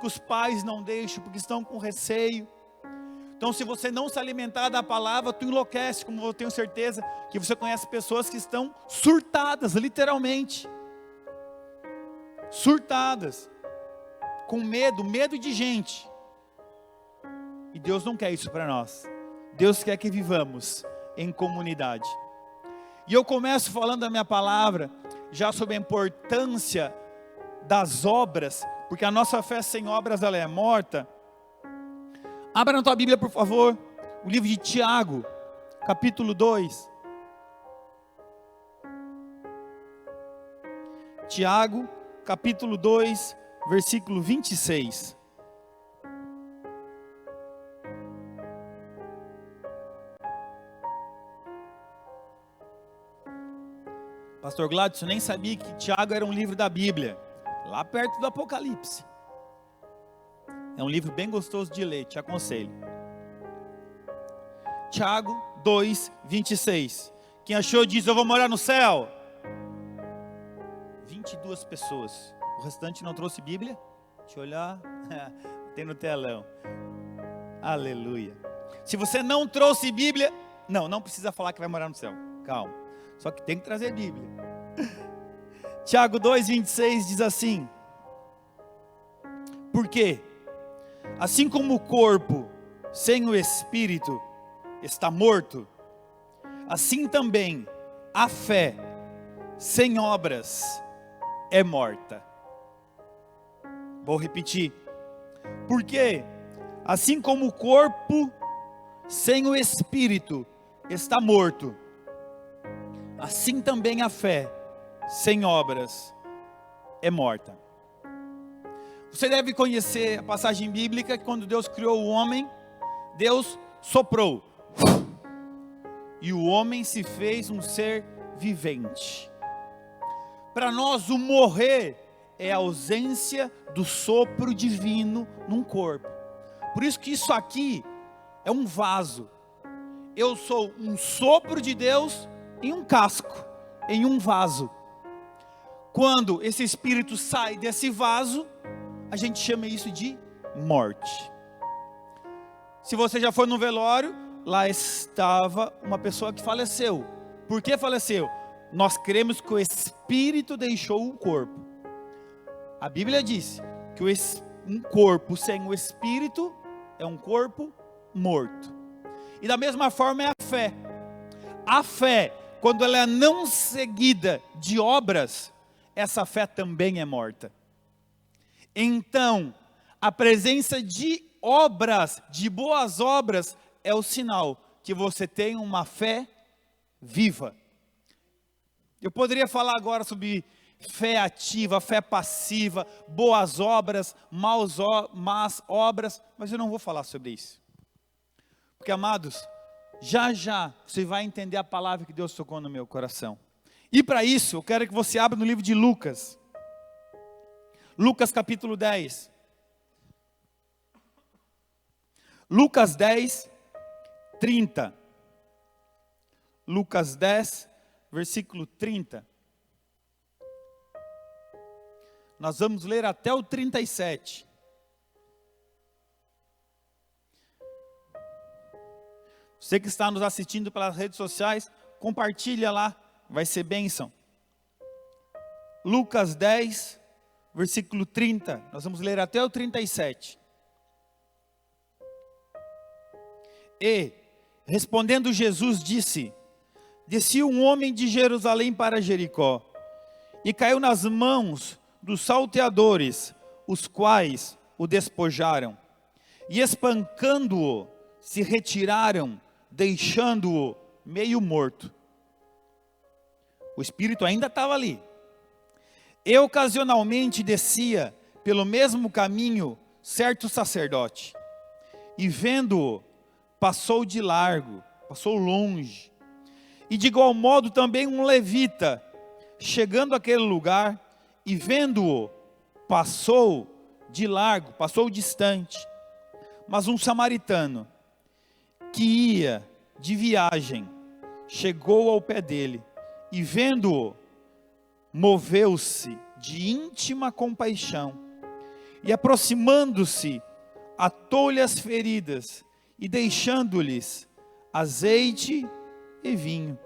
os pais não deixam, porque estão com receio. Então, se você não se alimentar da palavra, tu enlouquece, como eu tenho certeza que você conhece pessoas que estão surtadas, literalmente. Surtadas, com medo de gente. E Deus não quer isso para nós. Deus quer que vivamos em comunidade. E eu começo falando da minha palavra, já sobre a importância das obras, porque a nossa fé sem obras ela é morta. Abra na tua Bíblia, por favor, o livro de Tiago, capítulo 2. Tiago, capítulo 2, versículo 26. Pastor Gladson, nem sabia que Tiago era um livro da Bíblia, lá perto do Apocalipse. É um livro bem gostoso de ler, te aconselho. Tiago 2, 26. Quem achou diz, eu vou morar no céu. 22 pessoas. O restante não trouxe Bíblia? Deixa eu olhar. Tem no telão. Aleluia. Se você não trouxe Bíblia, não precisa falar que vai morar no céu. Calma. Só que tem que trazer Bíblia. Tiago 2, 26 diz assim. Por quê? Assim como o corpo sem o espírito está morto, assim também a fé sem obras é morta. Vou repetir. Porque assim como o corpo sem o espírito está morto, assim também a fé sem obras é morta. Você deve conhecer a passagem bíblica que quando Deus criou o homem, Deus soprou. E o homem se fez um ser vivente. Para nós, o morrer é a ausência do sopro divino num corpo. Por isso que isso aqui é um vaso. Eu sou um sopro de Deus em um casco, em um vaso. Quando esse espírito sai desse vaso, a gente chama isso de morte. Se você já foi no velório, lá estava uma pessoa que faleceu. Por que faleceu? Nós cremos que o espírito deixou o corpo. A Bíblia diz que um corpo sem o espírito é um corpo morto. E da mesma forma é a fé. A fé, quando ela é não seguida de obras, essa fé também é morta. Então, a presença de obras, de boas obras, é o sinal que você tem uma fé viva. Eu poderia falar agora sobre fé ativa, fé passiva, boas obras, más obras, mas eu não vou falar sobre isso. Porque, amados, já você vai entender a palavra que Deus tocou no meu coração. E para isso, eu quero que você abra no livro de Lucas. Lucas capítulo 10. Lucas 10, 30. Lucas 10, versículo 30. Nós vamos ler até o 37. Você que está nos assistindo pelas redes sociais, compartilha lá, vai ser bênção. Lucas 10, versículo 30, nós vamos ler até o 37. E, respondendo Jesus, disse: descia um homem de Jerusalém para Jericó, e caiu nas mãos dos salteadores, os quais o despojaram, e espancando-o, se retiraram, deixando-o meio morto. O espírito ainda estava ali. E ocasionalmente descia pelo mesmo caminho certo sacerdote, e vendo-o, passou de largo, passou longe. E de igual modo também um levita, chegando àquele lugar, e vendo-o, passou de largo, passou distante. Mas um samaritano, que ia de viagem, chegou ao pé dele, e vendo-o, moveu-se de íntima compaixão, E aproximando-se, atou-lhe as feridas, e deixando-lhes azeite e vinho.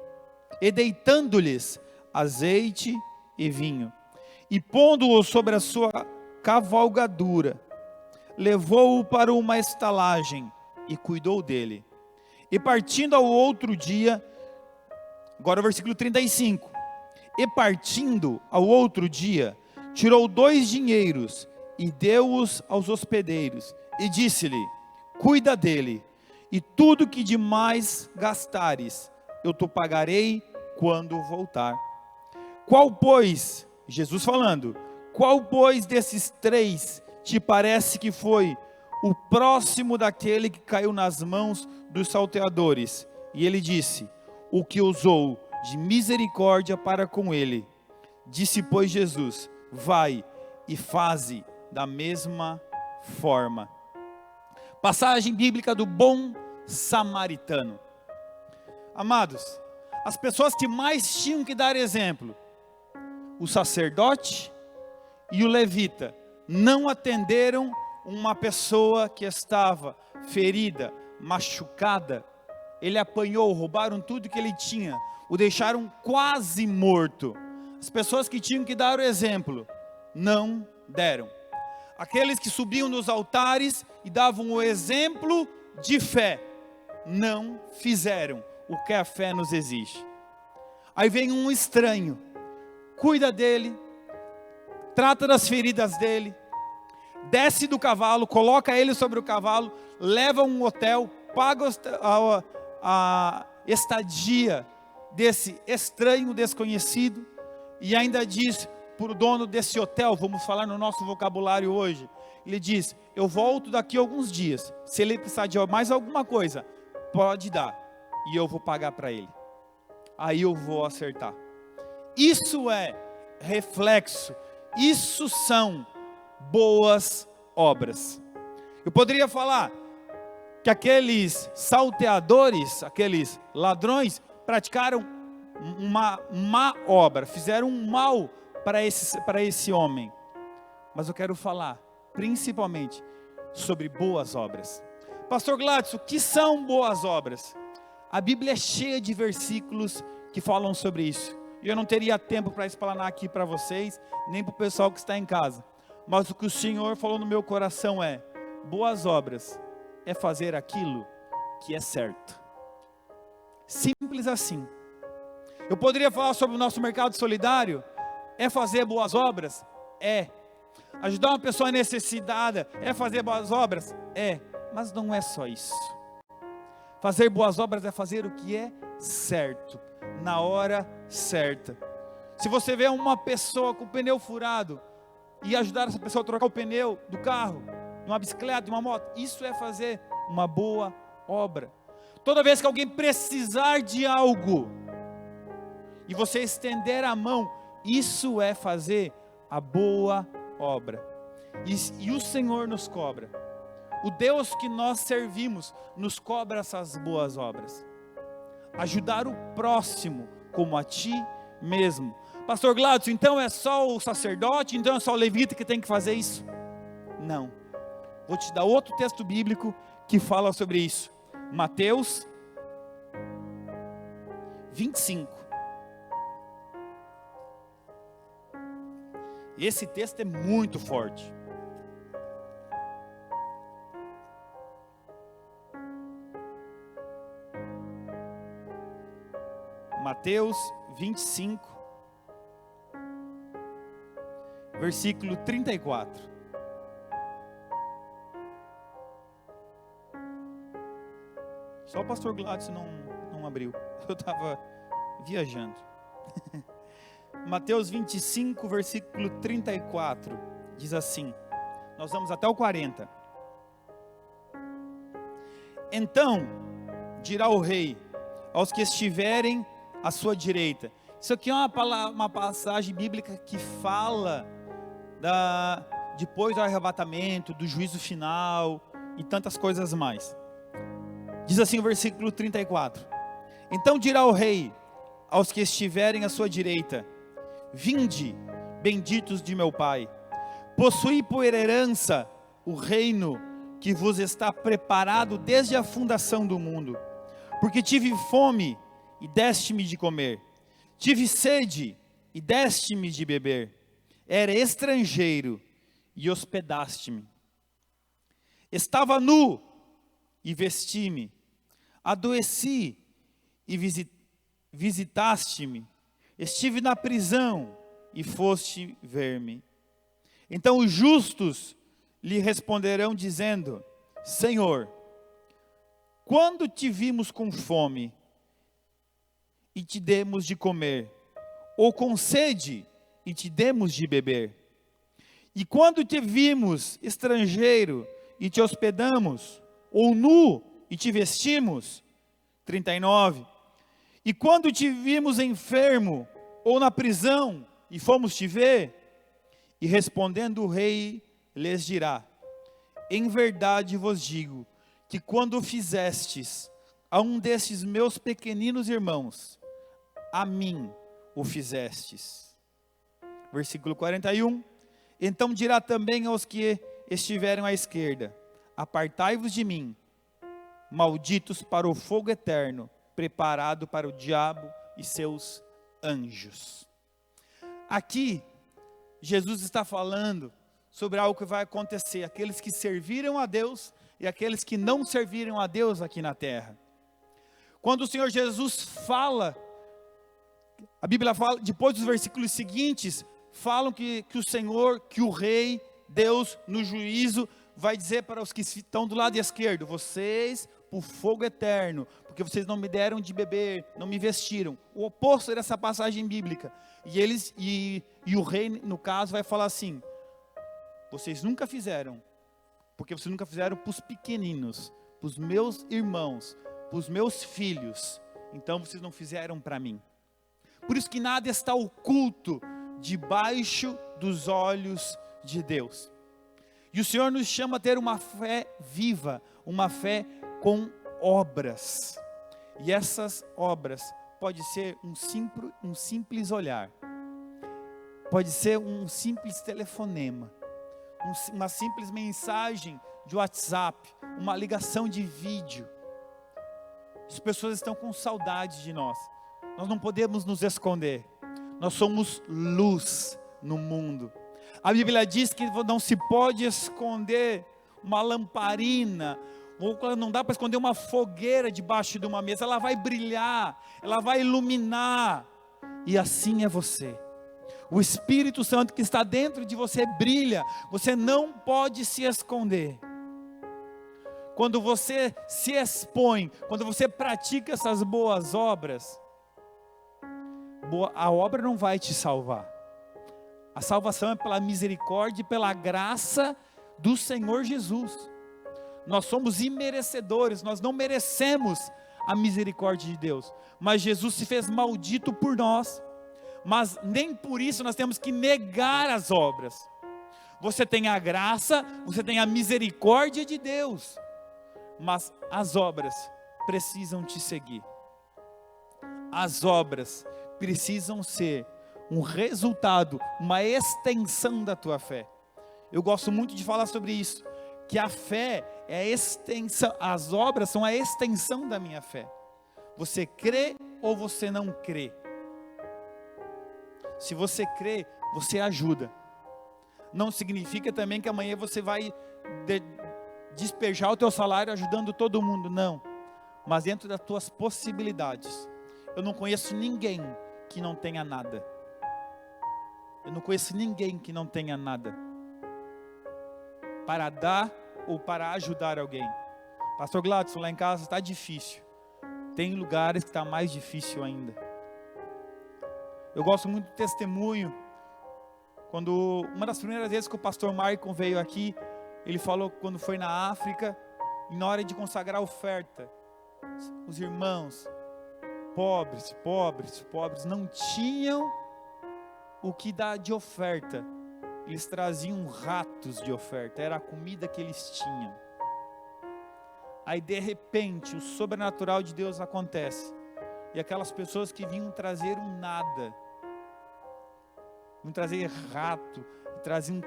E deitando-lhes azeite e vinho. E pondo-o sobre a sua cavalgadura, levou-o para uma estalagem e cuidou dele. E partindo ao outro dia, agora o versículo 35. E partindo ao outro dia, tirou 2 dinheiros e deu-os aos hospedeiros. E disse-lhe: cuida dele, e tudo que demais gastares, eu te pagarei quando voltar. Qual, pois, Jesus falando, qual, pois, desses 3 te parece que foi o próximo daquele que caiu nas mãos dos salteadores? E ele disse: o que usou de misericórdia para com ele. Disse, pois, Jesus: vai e faze da mesma forma. Passagem bíblica do bom samaritano. Amados, as pessoas que mais tinham que dar exemplo, o sacerdote e o levita, não atenderam uma pessoa que estava ferida, machucada. Ele apanhou, roubaram tudo que ele tinha, o deixaram quase morto. As pessoas que tinham que dar o exemplo, não deram. Aqueles que subiam nos altares e davam o exemplo de fé, não fizeram o que a fé nos exige. Aí vem um estranho, cuida dele, trata das feridas dele, desce do cavalo, coloca ele sobre o cavalo, leva a um hotel, paga a estadia desse estranho desconhecido, e ainda diz para o dono desse hotel, vamos falar no nosso vocabulário hoje, ele diz: eu volto daqui a alguns dias, se ele precisar de mais alguma coisa, pode dar, e eu vou pagar para ele, aí eu vou acertar. Isso é reflexo, isso são boas obras. Eu poderia falar que aqueles salteadores, aqueles ladrões, praticaram uma má obra, fizeram um mal para esse homem. Mas eu quero falar principalmente sobre boas obras. Pastor Gladson, o que são boas obras? A Bíblia é cheia de versículos que falam sobre isso. E eu não teria tempo para explanar aqui para vocês, nem para o pessoal que está em casa. Mas o que o Senhor falou no meu coração é: boas obras é fazer aquilo que é certo. Simples assim. Eu poderia falar sobre o nosso mercado solidário. É fazer boas obras? É. Ajudar uma pessoa necessitada é fazer boas obras? É. Mas não é só isso. Fazer boas obras é fazer o que é certo, na hora certa. Se você vê uma pessoa com o pneu furado e ajudar essa pessoa a trocar o pneu do carro, de uma bicicleta, de uma moto, isso é fazer uma boa obra. Toda vez que alguém precisar de algo e você estender a mão, isso é fazer a boa obra. E o Senhor nos cobra. O Deus que nós servimos nos cobra essas boas obras. Ajudar o próximo como a ti mesmo. Pastor Gladson, então é só o sacerdote, então é só o levita que tem que fazer isso? Não. Vou te dar outro texto bíblico que fala sobre isso. Mateus 25. Esse texto é muito forte. Mateus 25, versículo 34. Só o pastor Gladson não abriu. Eu estava viajando. Mateus 25, versículo 34. Diz assim. Nós vamos até o 40. Então dirá o rei aos que estiverem à sua direita. Isso aqui é uma passagem bíblica que fala depois do arrebatamento, do juízo final e tantas coisas mais. Diz assim o versículo 34. Então dirá o rei aos que estiverem à sua direita: vinde, benditos de meu Pai, Possuí por herança o reino que vos está preparado desde a fundação do mundo. Porque tive fome e deste-me de comer, tive sede e deste-me de beber, era estrangeiro e hospedaste-me, estava nu e vesti-me, adoeci e visitaste-me, estive na prisão e foste ver-me. Então os justos lhe responderão dizendo: Senhor, quando te vimos com fome e te demos de comer, ou com sede e te demos de beber? E quando te vimos estrangeiro e te hospedamos, ou nu e te vestimos? 39. E quando te vimos enfermo ou na prisão e fomos te ver? E respondendo o rei lhes dirá: em verdade vos digo que quando fizestes a um destes meus pequeninos irmãos, a mim o fizestes. Versículo 41. Então dirá também aos que estiverem à esquerda: apartai-vos de mim, malditos, para o fogo eterno, preparado para o diabo e seus anjos. Aqui, Jesus está falando sobre algo que vai acontecer, aqueles que serviram a Deus e aqueles que não serviram a Deus aqui na terra. Quando o Senhor Jesus fala, a Bíblia fala, depois dos versículos seguintes, falam que o Senhor, que o Rei, Deus, no juízo, vai dizer para os que estão do lado esquerdo: vocês, por fogo eterno, porque vocês não me deram de beber, não me vestiram. O oposto dessa passagem bíblica. E o rei, no caso, vai falar assim: vocês nunca fizeram, porque vocês nunca fizeram para os pequeninos, para os meus irmãos, para os meus filhos, então vocês não fizeram para mim. Por isso que nada está oculto debaixo dos olhos de Deus. E o Senhor nos chama a ter uma fé viva, uma fé com obras. E essas obras pode ser um simples olhar, pode ser um simples telefonema, uma simples mensagem de WhatsApp, uma ligação de vídeo. As pessoas estão com saudade de nós. Nós não podemos nos esconder. Nós somos luz no mundo. A Bíblia diz que não se pode esconder uma lamparina, ou não dá para esconder uma fogueira debaixo de uma mesa. Ela vai brilhar, ela vai iluminar. E assim é você. O Espírito Santo que está dentro de você brilha. Você não pode se esconder. Quando você se expõe, quando você pratica essas boas obras, a obra não vai te salvar. A salvação é pela misericórdia e pela graça do Senhor Jesus. Nós somos imerecedores, nós não merecemos a misericórdia de Deus, mas Jesus se fez maldito por nós. Mas nem por isso nós temos que negar as obras. Você tem a graça, você tem a misericórdia de Deus, mas as obras precisam te seguir. As obras precisam ser um resultado, uma extensão da tua fé. Eu gosto muito de falar sobre isso, que a fé é a extensão, as obras são a extensão da minha fé. Você crê ou você não crê? Se você crê, você ajuda. Não significa também que amanhã você vai despejar o teu salário ajudando todo mundo, não. Mas dentro das tuas possibilidades. Eu não conheço ninguém que não tenha nada. Eu não conheço ninguém que não tenha nada para dar ou para ajudar alguém. Pastor Gladson, lá em casa está difícil. Tem lugares que está mais difícil ainda. Eu gosto muito do testemunho. Quando uma das primeiras vezes que o pastor Maicon veio aqui, ele falou que quando foi na África, e na hora de consagrar a oferta, os irmãos pobres não tinham o que dar de oferta. Eles traziam ratos de oferta, era a comida que eles tinham. Aí de repente o sobrenatural de Deus acontece, e aquelas pessoas que vinham trazer um nada, vinham trazer rato, traziam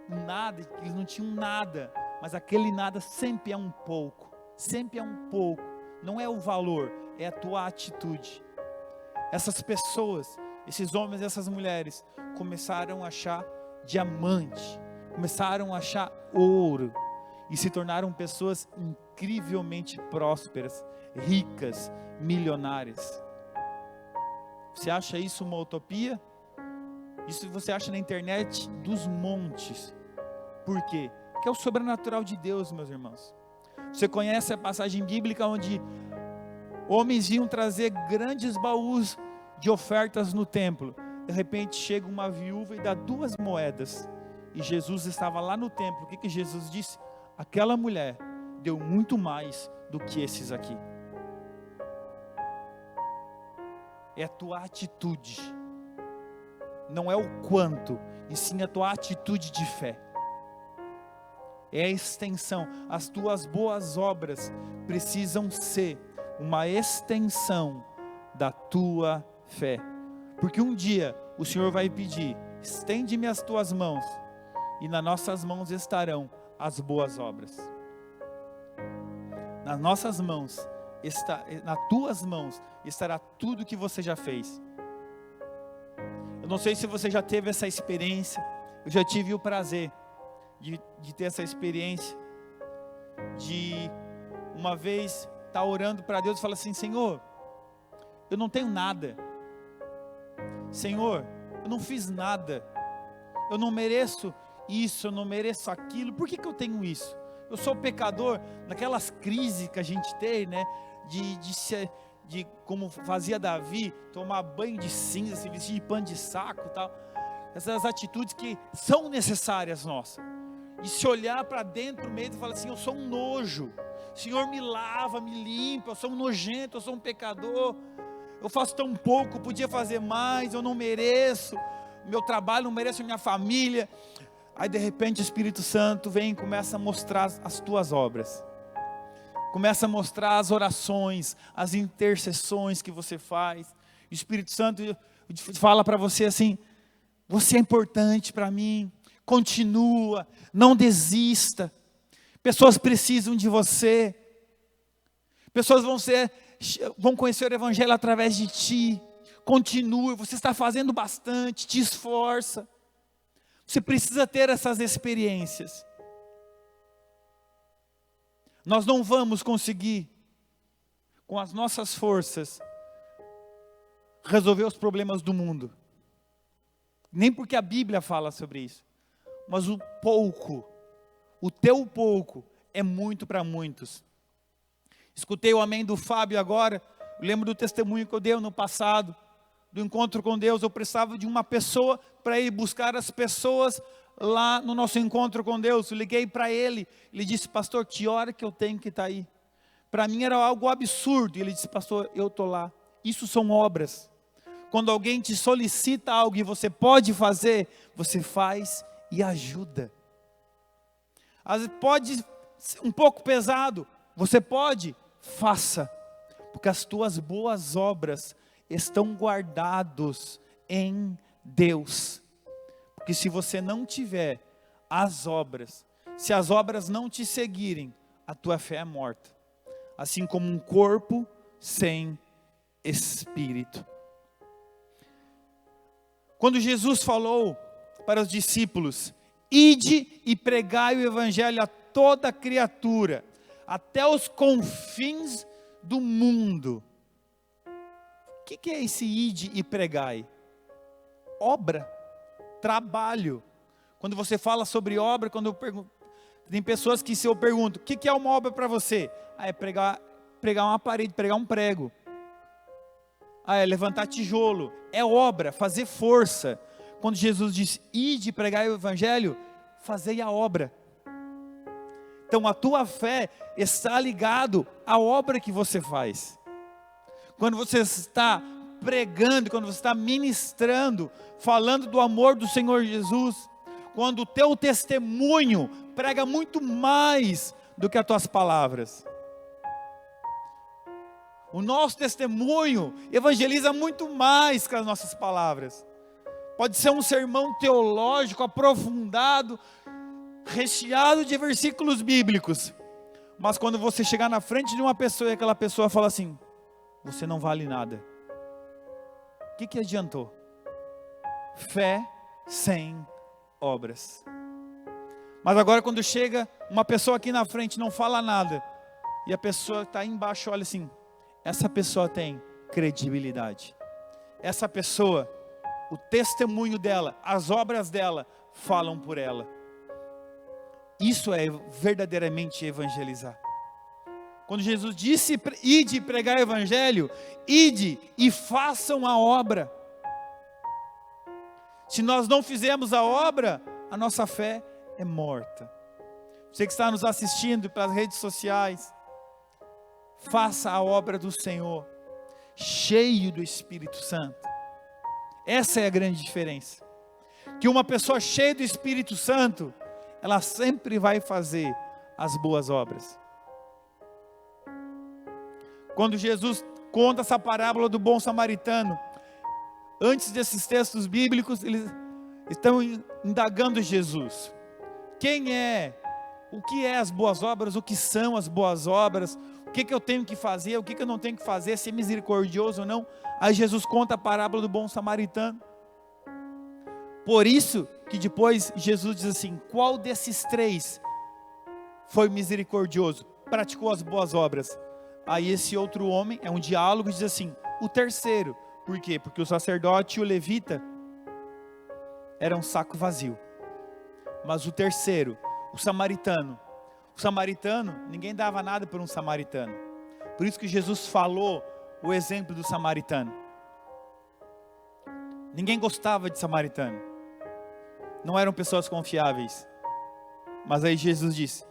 nada, que eles não tinham nada, mas aquele nada sempre é um pouco, sempre é um pouco, não é o valor, é a tua atitude. Essas pessoas, esses homens e essas mulheres, começaram a achar diamante, começaram a achar ouro, e se tornaram pessoas incrivelmente prósperas, ricas, milionárias. Você acha isso uma utopia? Isso você acha na internet dos montes. Por quê? Porque é o sobrenatural de Deus, meus irmãos. Você conhece a passagem bíblica onde homens iam trazer grandes baús de ofertas no templo. De repente chega uma viúva e dá 2 moedas. E Jesus estava lá no templo. O que Jesus disse? Aquela mulher deu muito mais do que esses aqui. É a tua atitude. Não é o quanto, e sim a tua atitude de fé. É a extensão. As tuas boas obras precisam ser uma extensão da tua fé. Porque um dia o Senhor vai pedir: estende-me as tuas mãos, e nas nossas mãos estarão as boas obras. Nas nossas mãos, nas tuas mãos estará tudo que você já fez. Eu não sei se você já teve essa experiência. Eu já tive o prazer de ter essa experiência, de uma vez estar orando para Deus e falar assim: Senhor, eu não tenho nada. Senhor, eu não fiz nada. Eu não mereço isso, eu não mereço aquilo. Por que eu tenho isso? Eu sou pecador. Naquelas crises que a gente tem, né? De como fazia Davi, tomar banho de cinza, se vestir de pano de saco, tal. Essas atitudes que são necessárias nossas. E se olhar para dentro mesmo e falar assim: eu sou um nojo. Senhor, me lava, me limpa. Eu sou um nojento, eu sou um pecador. Eu faço tão pouco, podia fazer mais. Eu não mereço. Meu trabalho não merece a minha família. Aí de repente o Espírito Santo vem e começa a mostrar as tuas obras. Começa a mostrar as orações, as intercessões que você faz. O Espírito Santo fala para você assim: você é importante para mim. Continua, não desista. Pessoas precisam de você. Pessoas vão conhecer o Evangelho através de ti. Continue, você está fazendo bastante, te esforça. Você precisa ter essas experiências. Nós não vamos conseguir, com as nossas forças, resolver os problemas do mundo. Nem porque a Bíblia fala sobre isso. Mas o teu pouco, é muito para muitos. Escutei o amém do Fábio agora. Eu lembro do testemunho que eu dei no passado, do encontro com Deus. Eu precisava de uma pessoa para ir buscar as pessoas lá no nosso encontro com Deus. Eu liguei para ele, ele disse: pastor, que hora que eu tenho que estar aí? Para mim era algo absurdo. Ele disse: pastor, eu estou lá. Isso são obras. Quando alguém te solicita algo e você pode fazer, você faz e ajuda. Às vezes pode ser um pouco pesado, você pode, faça. Porque as tuas boas obras estão guardados em Deus. Porque se você não tiver as obras, se as obras não te seguirem, a tua fé é morta. Assim como um corpo sem espírito. Quando Jesus falou para os discípulos: ide e pregai o Evangelho a toda criatura, até os confins do mundo. O que é esse ide e pregai? Obra. Trabalho. Quando você fala sobre obra, quando eu pergunto, tem pessoas que se eu pergunto: o que é uma obra para você? É pregar uma parede, pregar um prego. É levantar tijolo. É obra, fazer força. Quando Jesus disse: ide pregar o Evangelho, fazei a obra. Então a tua fé está ligado à obra que você faz. Quando você está pregando, quando você está ministrando, falando do amor do Senhor Jesus, quando o teu testemunho prega muito mais do que as tuas palavras. O nosso testemunho evangeliza muito mais que as nossas palavras. Pode ser um sermão teológico aprofundado, recheado de versículos bíblicos. Mas quando você chegar na frente de uma pessoa e aquela pessoa fala assim: você não vale nada. O que adiantou? Fé sem obras. Mas agora quando chega uma pessoa aqui na frente, não fala nada, e a pessoa está aí embaixo, olha assim, essa pessoa tem credibilidade. Essa pessoa, o testemunho dela, as obras dela, falam por ela. Isso é verdadeiramente evangelizar. Quando Jesus disse, ide pregar o evangelho, ide e façam a obra. Se nós não fizermos a obra, a nossa fé é morta. Você que está nos assistindo pelas redes sociais, faça a obra do Senhor, cheio do Espírito Santo. Essa é a grande diferença. Que uma pessoa cheia do Espírito Santo, ela sempre vai fazer as boas obras. Quando Jesus conta essa parábola do bom samaritano, antes desses textos bíblicos, eles estão indagando Jesus. Quem é? O que é as boas obras? O que são as boas obras? O que eu tenho que fazer? O que eu não tenho que fazer? Ser misericordioso ou não? Aí Jesus conta a parábola do bom samaritano. Por isso que depois Jesus diz assim: qual desses três foi misericordioso? Praticou as boas obras? Aí esse outro homem, é um diálogo, diz assim: o terceiro. Por quê? Porque o sacerdote e o levita eram um saco vazio. Mas o terceiro, o samaritano, ninguém dava nada por um samaritano. Por isso que Jesus falou o exemplo do samaritano. Ninguém gostava de samaritano. Não eram pessoas confiáveis. Mas aí Jesus disse: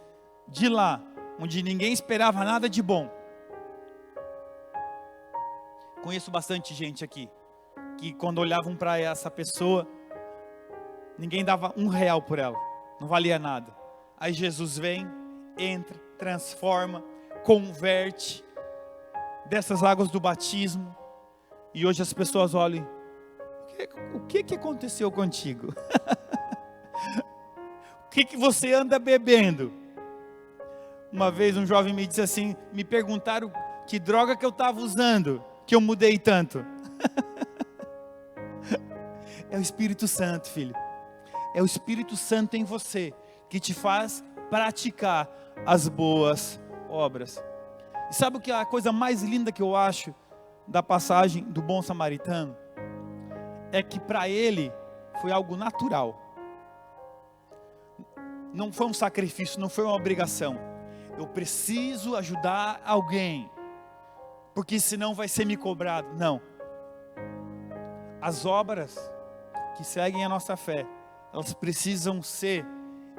de lá, onde ninguém esperava nada de bom. Conheço bastante gente aqui, que quando olhavam para essa pessoa, ninguém dava R$1 por ela. Não valia nada. Aí Jesus vem, entra, transforma, converte, dessas águas do batismo. E hoje as pessoas olham: o que aconteceu contigo? O que você anda bebendo? Uma vez um jovem me disse assim, me perguntaram que droga que eu estava usando, que eu mudei tanto. É o Espírito Santo, filho. É o Espírito Santo em você que te faz praticar as boas obras. E sabe o que é a coisa mais linda que eu acho da passagem do bom samaritano? É que para ele foi algo natural. Não foi um sacrifício, não foi uma obrigação. Eu preciso ajudar alguém, porque senão vai ser me cobrado. Não. As obras que seguem a nossa fé, elas precisam ser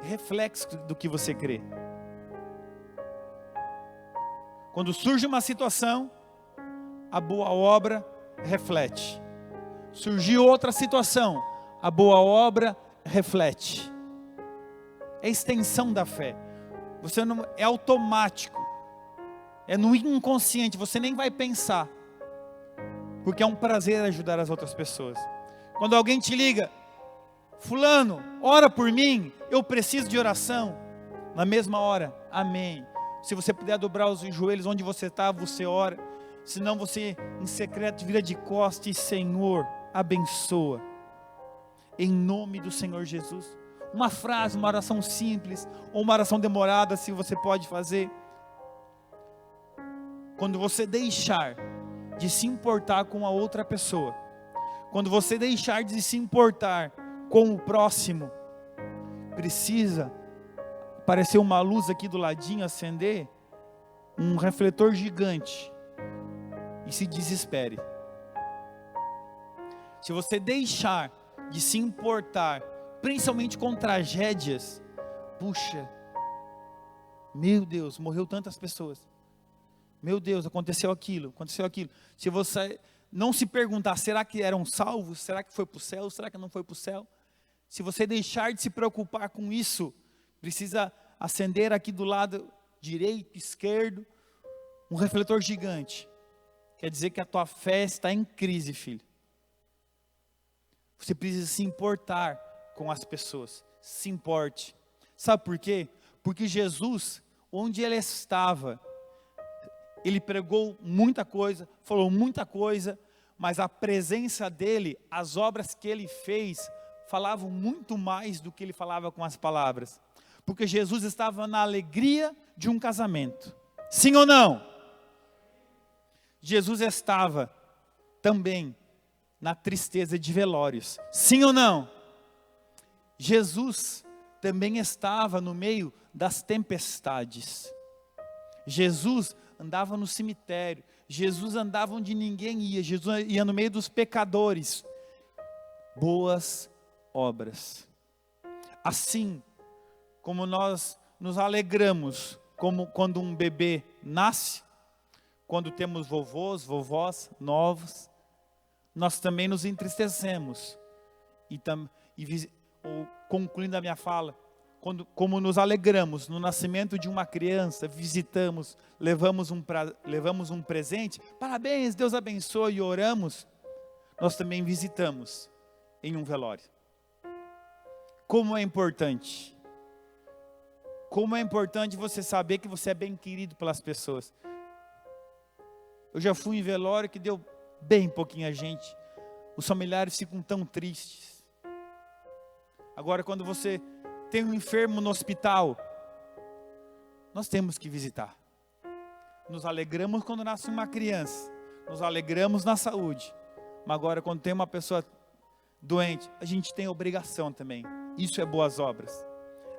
reflexo do que você crê. Quando surge uma situação, a boa obra reflete. Surgiu outra situação, a boa obra reflete. É extensão da fé. Você não é automático. É no inconsciente, você nem vai pensar. Porque é um prazer ajudar as outras pessoas. Quando alguém te liga: fulano, ora por mim, eu preciso de oração. Na mesma hora, amém. Se você puder dobrar os joelhos onde você está, você ora. Se não, você em secreto vira de costas e: Senhor, abençoa. Em nome do Senhor Jesus. Uma frase, uma oração simples, ou uma oração demorada, se você pode fazer. Quando você deixar de se importar com a outra pessoa, quando você deixar de se importar com o próximo, precisa aparecer uma luz aqui do ladinho, acender um refletor gigante, e se desespere. Se você deixar de se importar, principalmente com tragédias, puxa, meu Deus, morreu tantas pessoas, meu Deus, aconteceu aquilo. Se você não se perguntar: será que eram salvos? Será que foi para o céu? Será que não foi para o céu? Se você deixar de se preocupar com isso, precisa acender aqui do lado direito, esquerdo, um refletor gigante. Quer dizer que a tua fé está em crise, filho. Você precisa se importar com as pessoas. Se importe. Sabe por quê? Porque Jesus, onde ele estava, ele pregou muita coisa, falou muita coisa, mas a presença dele, as obras que ele fez, falavam muito mais do que ele falava com as palavras. Porque Jesus estava na alegria de um casamento. Sim ou não? Jesus estava também na tristeza de velórios. Sim ou não? Jesus também estava no meio das tempestades. Jesus andava no cemitério. Jesus andava onde ninguém ia. Jesus ia no meio dos pecadores. Boas obras. Assim como nós nos alegramos como quando um bebê nasce, quando temos vovôs, vovós novos, nós também nos entristecemos. Concluindo a minha fala, como nos alegramos no nascimento de uma criança, visitamos, levamos um presente, parabéns, Deus abençoe, e oramos, nós também visitamos em um velório. Como é importante você saber que você é bem querido pelas pessoas. Eu já fui em velório que deu bem pouquinha gente, os familiares ficam tão tristes. Agora, quando você tem um enfermo no hospital, nós temos que visitar. Nos alegramos quando nasce uma criança, nos alegramos na saúde, mas agora quando tem uma pessoa doente, a gente tem obrigação também. Isso é boas obras.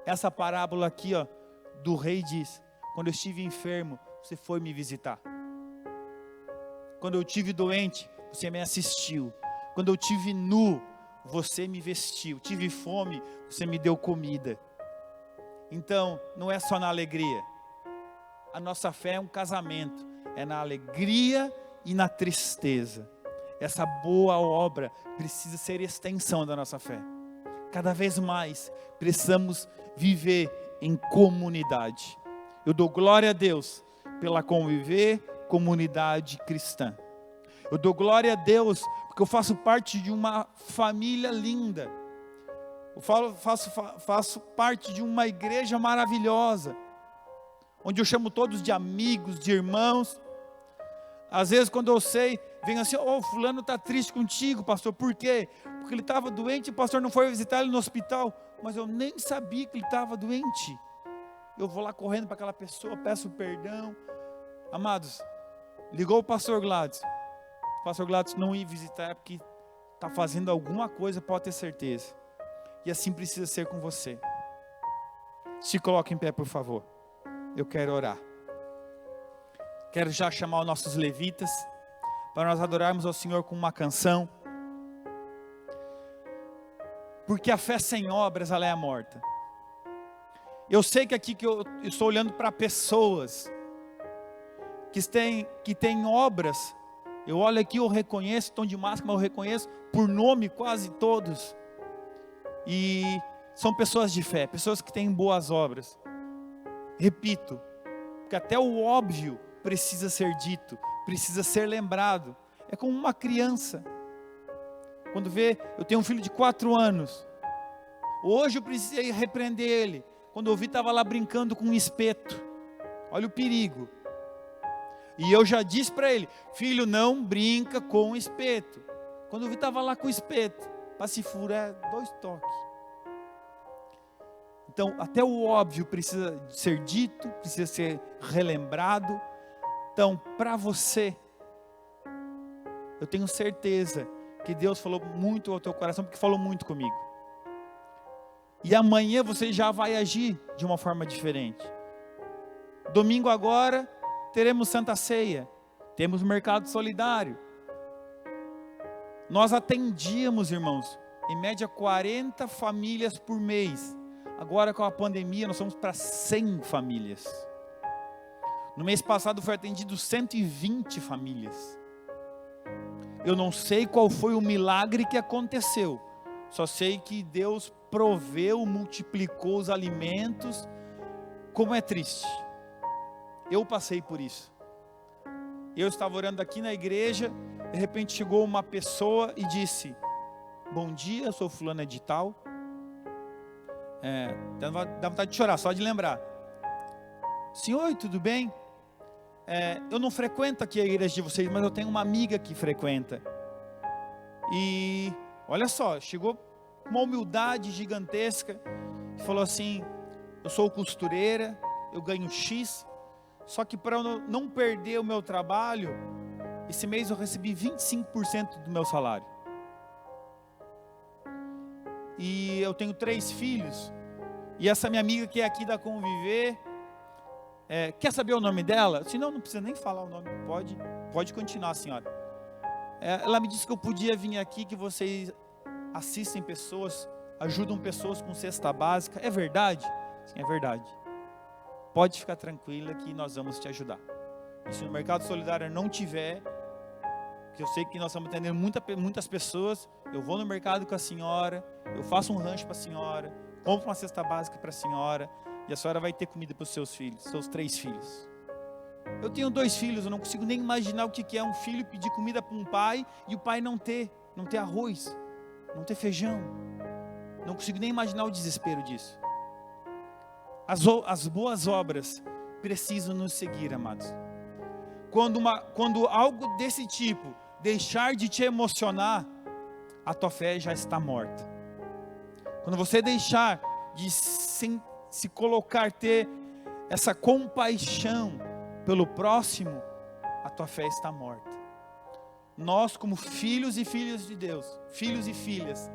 Essa parábola aqui, ó, do rei diz: quando eu estive enfermo, você foi me visitar. Quando eu estive doente, você me assistiu. Quando eu estive nu, você me vestiu. Tive fome, você me deu comida. Então, não é só na alegria. A nossa fé é um casamento. É na alegria e na tristeza. Essa boa obra precisa ser extensão da nossa fé. Cada vez mais precisamos viver em comunidade. Eu dou glória a Deus pela comunidade cristã. Eu dou glória a Deus porque eu faço parte de uma família linda. Eu faço parte de uma igreja maravilhosa, onde eu chamo todos de amigos, de irmãos. Às vezes quando eu sei, vem assim: fulano está triste contigo, pastor. Por quê? Porque ele estava doente e o pastor não foi visitar ele no hospital. Mas eu nem sabia que ele estava doente. Eu vou lá correndo para aquela pessoa, peço perdão. Amados, ligou o pastor Gladys. O pastor Gladys não ir visitar porque está fazendo alguma coisa, pode ter certeza. E assim precisa ser com você. Se coloque em pé, por favor. Eu quero orar. Quero já chamar os nossos levitas para nós adorarmos ao Senhor com uma canção. Porque a fé sem obras, ela é morta. Eu sei que aqui que eu estou olhando para pessoas que têm obras. Eu olho aqui, eu reconheço, tom de máscara, mas eu reconheço por nome quase todos. E são pessoas de fé, pessoas que têm boas obras. Repito, porque até o óbvio precisa ser dito, precisa ser lembrado. É como uma criança. Quando vê, eu tenho um filho de 4 anos. Hoje eu precisei repreender ele. Quando eu vi, estava lá brincando com um espeto. Olha o perigo. E eu já disse para ele: filho, não brinca com o espeto. Quando eu vi, estava lá com o espeto. Para se furar, 2 toques. Então, até o óbvio precisa ser dito, precisa ser relembrado. Então, para você, eu tenho certeza que Deus falou muito ao teu coração, porque falou muito comigo. E amanhã você já vai agir de uma forma diferente. Domingo agora, teremos Santa Ceia, temos Mercado Solidário. Nós atendíamos, irmãos, em média 40 famílias por mês. Agora com a pandemia nós somos para 100 famílias. No mês passado foi atendido 120 famílias. Eu não sei qual foi o milagre que aconteceu. Só sei que Deus proveu, multiplicou os alimentos. Como é triste. Eu passei por isso. Eu estava orando aqui na igreja, de repente chegou uma pessoa e disse: bom dia, eu sou fulana de tal. Dá vontade de chorar, só de lembrar. Senhor, oi, tudo bem? Eu não frequento aqui a igreja de vocês, mas eu tenho uma amiga que frequenta. E olha só, chegou com uma humildade gigantesca. E falou assim: eu sou costureira, eu ganho X. Só que para eu não perder o meu trabalho, esse mês eu recebi 25% do meu salário. E eu tenho 3 filhos. E essa minha amiga que é aqui da Conviver, quer saber o nome dela? Se não precisa nem falar o nome. Pode continuar, senhora. Ela me disse que eu podia vir aqui, que vocês assistem pessoas, ajudam pessoas com cesta básica. É verdade? Sim, é verdade. Pode ficar tranquila que nós vamos te ajudar. E se no Mercado Solidário não tiver, que eu sei que nós estamos atendendo muitas pessoas, eu vou no mercado com a senhora, eu faço um rancho para a senhora, compro uma cesta básica para a senhora, e a senhora vai ter comida para os seus filhos, seus 3 filhos. Eu tenho 2 filhos, eu não consigo nem imaginar o que é um filho pedir comida para um pai, e o pai não ter arroz, não ter feijão. Não consigo nem imaginar o desespero disso. As boas obras precisam nos seguir, amados. Quando algo desse tipo deixar de te emocionar, a tua fé já está morta. Quando você deixar de se colocar, ter essa compaixão pelo próximo, a tua fé está morta. Nós, como filhos e filhas de Deus, filhos e filhas,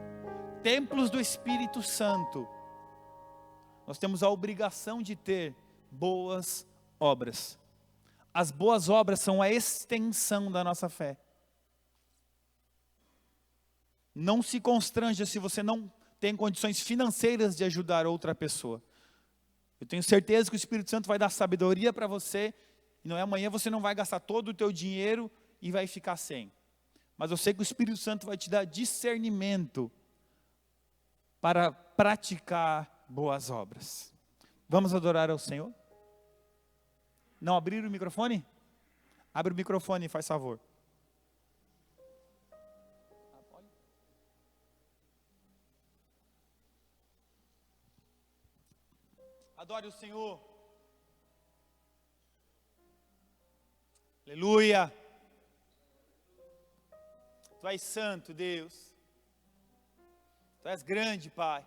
templos do Espírito Santo, nós temos a obrigação de ter boas obras. As boas obras são a extensão da nossa fé. Não se constranja se você não tem condições financeiras de ajudar outra pessoa. Eu tenho certeza que o Espírito Santo vai dar sabedoria para você, e não é amanhã você não vai gastar todo o teu dinheiro e vai ficar sem. Mas eu sei que o Espírito Santo vai te dar discernimento para praticar boas obras. Vamos adorar ao Senhor? Não abrir o microfone? Abre o microfone, faz favor. Adore o Senhor. Aleluia. Tu és santo, Deus. Tu és grande, Pai.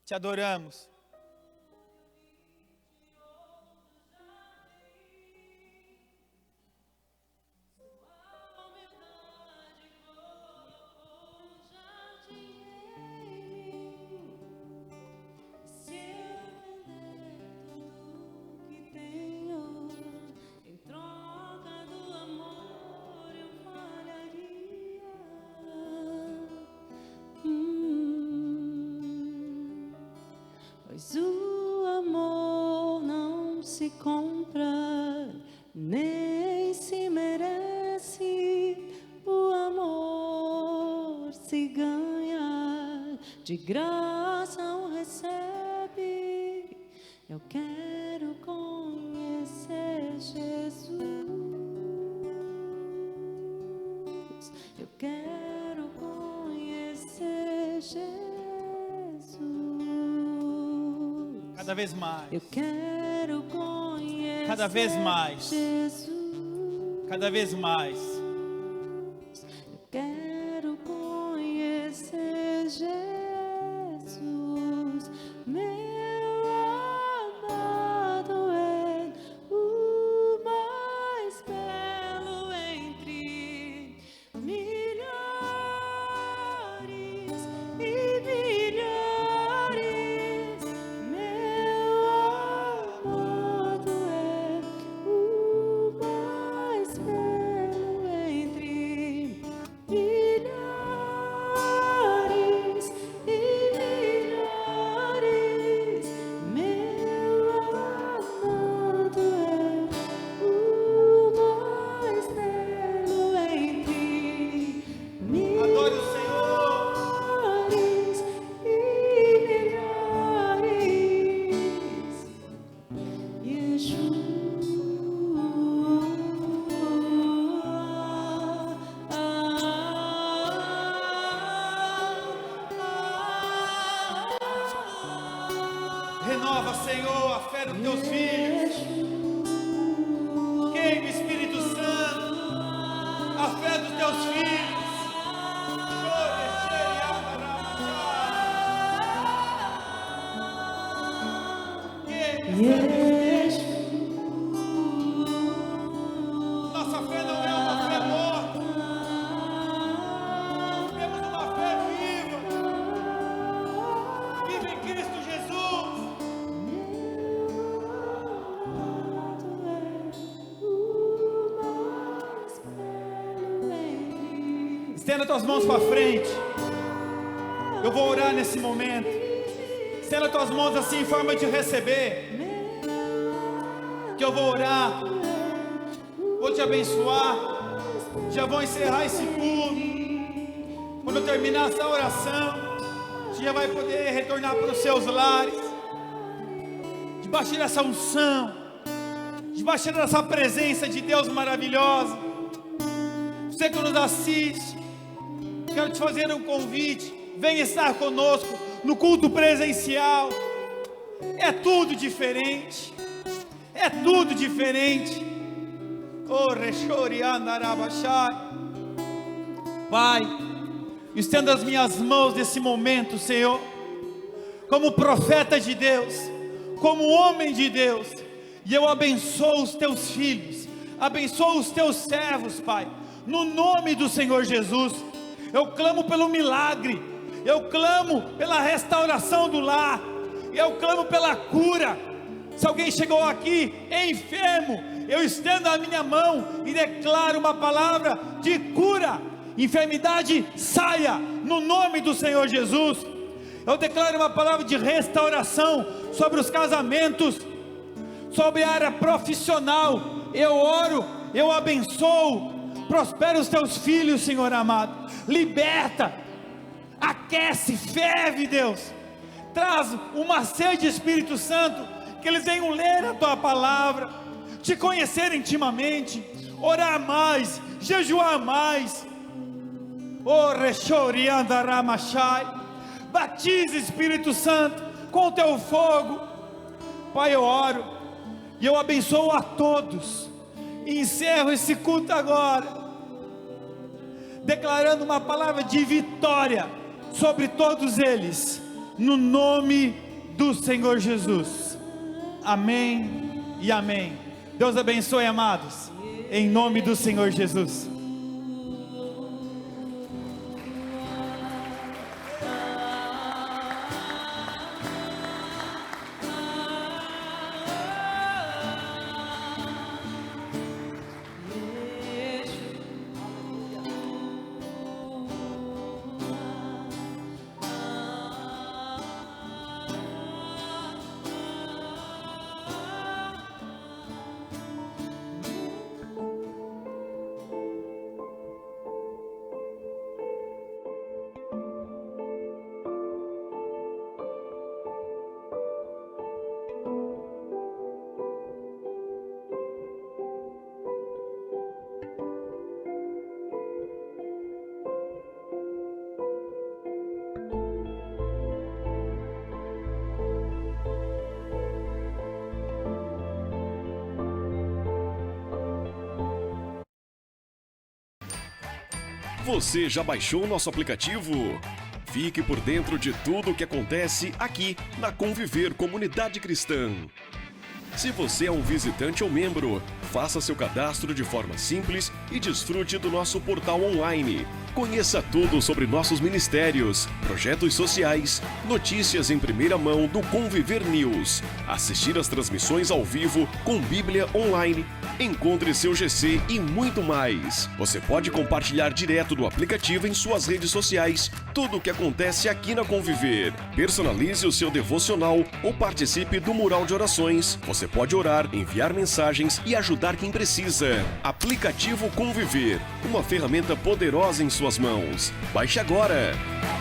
Te adoramos. Pois o amor não se compra, nem se merece. O amor se ganha, de graça o recebe. Eu quero conhecer Jesus. Eu quero conhecer Jesus. Cada vez mais. Eu quero conhecer Cada vez mais. Jesus. Cada vez mais. Eu quero conhecer Jesus. Meu amado é o mais belo entre milhares e milhares. Meu amado é o mais belo Estenda tuas mãos para frente. Eu vou orar nesse momento. Estenda tuas mãos assim em forma de receber. Que eu vou orar. Vou te abençoar. Já vou encerrar esse culto. Quando eu terminar essa oração, você já vai poder retornar para os seus lares. Debaixo dessa unção, debaixo dessa presença de Deus maravilhosa. Você que nos assiste, quero te fazer um convite. Venha estar conosco no culto presencial. É tudo diferente. É tudo diferente. Oh, Pai, estenda as minhas mãos nesse momento, Senhor, como profeta de Deus, como homem de Deus, e eu abençoo os teus filhos, abençoo os teus servos, Pai, no nome do Senhor Jesus. Eu clamo pelo milagre, eu clamo pela restauração do lar, eu clamo pela cura. Se alguém chegou aqui enfermo, eu estendo a minha mão e declaro uma palavra de cura. Enfermidade saia no nome do Senhor Jesus. Eu declaro uma palavra de restauração sobre os casamentos, sobre a área profissional. Eu oro, eu abençoo, prospera os teus filhos, Senhor amado. Liberta, aquece, ferve, Deus. Traz uma sede, Espírito Santo, que eles venham ler a tua palavra, te conhecer intimamente, orar mais, jejuar mais. Oh, batiza, Espírito Santo, com o teu fogo. Pai, eu oro e eu abençoo a todos. E encerro esse culto agora, declarando uma palavra de vitória sobre todos eles, no nome do Senhor Jesus. Amém e amém. Deus abençoe, amados, em nome do Senhor Jesus. Você já baixou o nosso aplicativo? Fique por dentro de tudo o que acontece aqui na Conviver Comunidade Cristã. Se você é um visitante ou membro, faça seu cadastro de forma simples e desfrute do nosso portal online. Conheça tudo sobre nossos ministérios, projetos sociais, notícias em primeira mão do Conviver News, assistir às transmissões ao vivo com Bíblia online, encontre seu GC e muito mais. Você pode compartilhar direto do aplicativo em suas redes sociais tudo o que acontece aqui na Conviver. Personalize o seu devocional ou participe do mural de orações. Você pode orar, enviar mensagens e ajudar quem precisa. Aplicativo Conviver, uma ferramenta poderosa em suas mãos. Baixe agora!